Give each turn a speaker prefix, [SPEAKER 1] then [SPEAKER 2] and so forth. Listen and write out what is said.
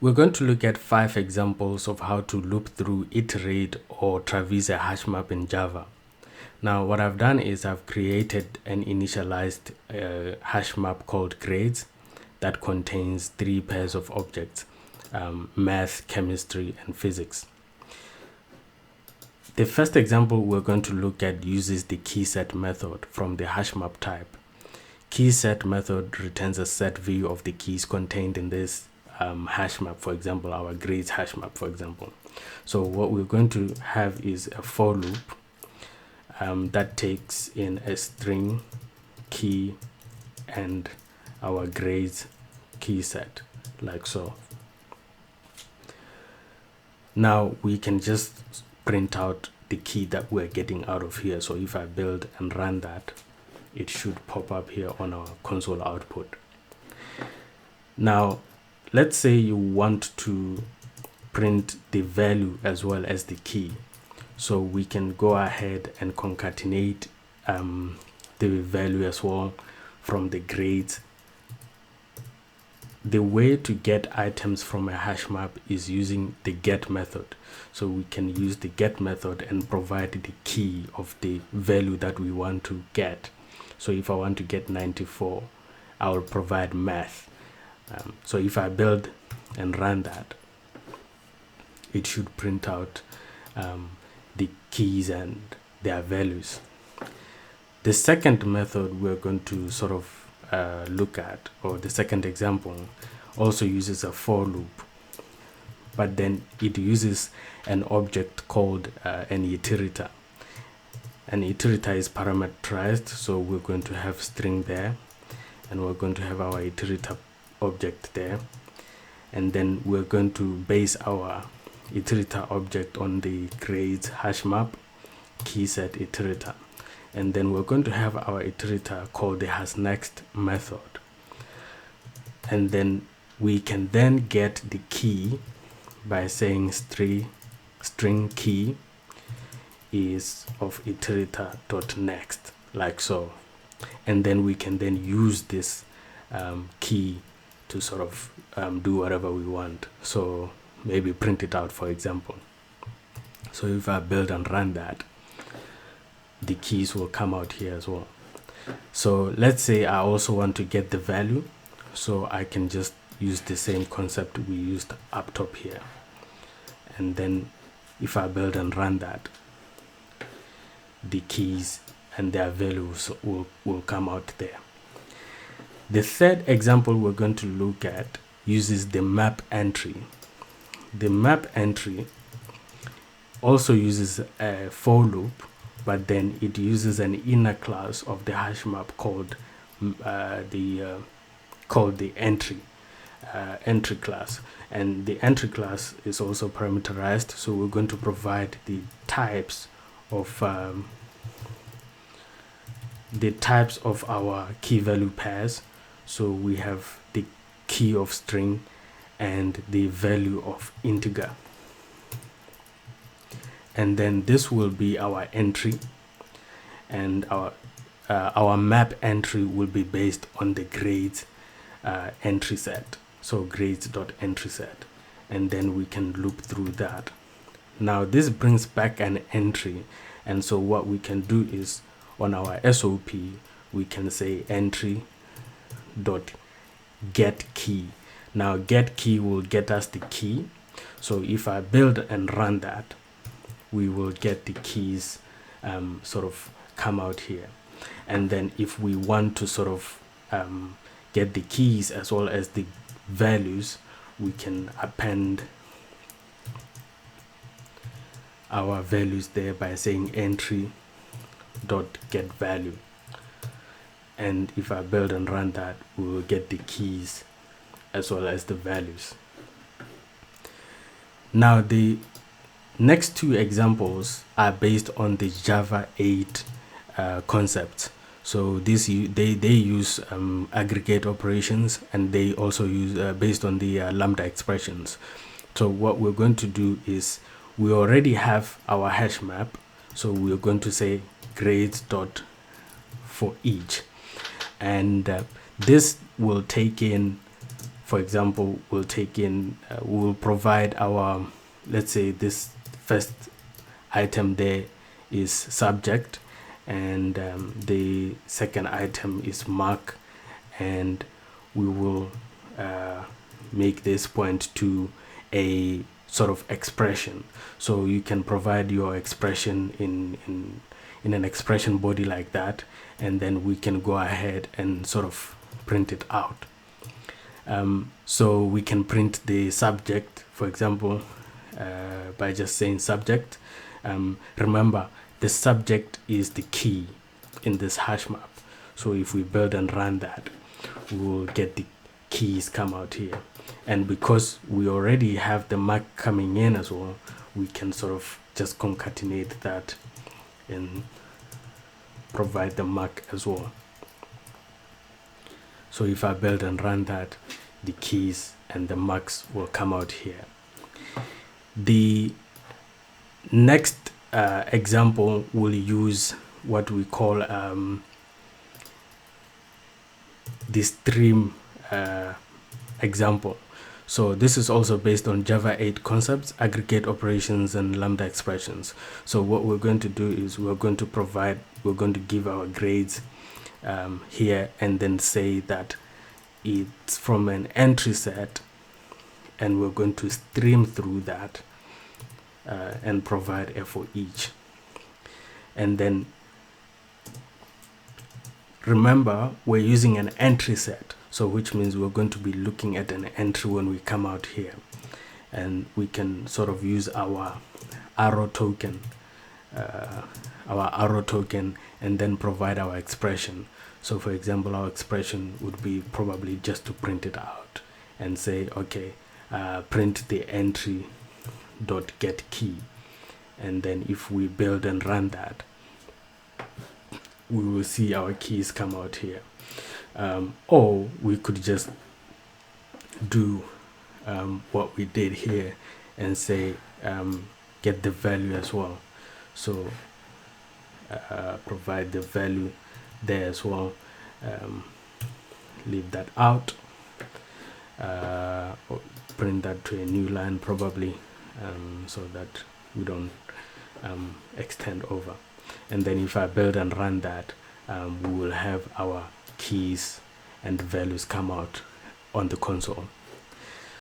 [SPEAKER 1] We're going to look at 5 examples of how to loop through, iterate, or traverse a hash map in Java. Now, what I've done is I've created an initialized hash map called grades that contains 3 pairs of objects, math, chemistry, and physics. The first example we're going to look at uses the keyset method from the hashmap type. Keyset method returns a set view of the keys contained in this hashmap, for example, our grades hashmap, for example. So what we're going to have is a for loop that takes in a string, key, and our grades key set, like so. Now we can just print out the key that we're getting out of here. So if I build and run that, it should pop up here on our console output. Now, let's say you want to print the value as well as the key. So we can go ahead and concatenate the value as well from the grades. The way to get items from a hash map is using the get method. So we can use the get method and provide the key of the value that we want to get. So if I want to get 94, I will provide math. So if I build and run that, it should print out the keys and their values. The second method we're going to sort of look at, or the second example, also uses a for loop, but then it uses an object called an iterator. An iterator is parameterized, so we're going to have string there, and we're going to have our iterator object there, and then we're going to base our iterator object on the grades hashmap keyset iterator. And then we're going to have our iterator called the hasNext method. And then we can then get the key by saying string key is of iterator.next, like so. And then we can then use this key to sort of do whatever we want. So maybe print it out, for example. So if I build and run that, the keys will come out here as well. So let's say I also want to get the value, so I can just use the same concept we used up top here, and then if I build and run that, the keys and their values will come out there. The third example we're going to look at uses the map entry. The map entry also uses a for loop, but then it uses an inner class of the hash map called the entry class, and the entry class is also parameterized. So we're going to provide the types of our key value pairs. So we have the key of string and the value of integer. And then this will be our entry, and our map entry will be based on the grades entry set. So grades.entry set, and then we can loop through that. Now this brings back an entry, and so what we can do is on our SOP we can say entry dot get key. Now get key will get us the key. So if I build and run that, we will get the keys sort of come out here. And then if we want to sort of get the keys as well as the values, we can append our values there by saying entry dot get value. And if I build and run that, we will get the keys as well as the values. Now the next 2 examples are based on the Java 8 concept. So they use aggregate operations, and they also use based on the lambda expressions. So what we're going to do is we already have our hash map, so we're going to say grades dot for each, and this will take in for example, we'll take in, we'll provide our, let's say this first item there is subject, and the second item is mark, and we will make this point to a sort of expression. So you can provide your expression in an expression body like that, and then we can go ahead and sort of print it out. So we can print the subject, for example, by just saying subject. Remember, the subject is the key in this hash map. So if we build and run that, we will get the keys come out here. And because we already have the mark coming in as well, we can sort of just concatenate that and provide the mark as well. So if I build and run that, the keys and the marks will come out here. The next example will use what we call the stream example. So this is also based on Java 8 concepts, aggregate operations, and lambda expressions. So what we're going to do is we're going to give our grades here, and then say that it's from an entry set, and we're going to stream through that and provide F for each. And then remember, we're using an entry set, so which means we're going to be looking at an entry when we come out here, and we can sort of use our arrow token and then provide our expression. So for example, our expression would be probably just to print it out and say, okay, print the entry dot get key, and then if we build and run that, we will see our keys come out here. Or we could just do what we did here and say get the value as well. So provide the value there as well. Leave that out, or print that to a new line probably, so that we don't extend over. And then if I build and run that, we will have our keys and values come out on the console.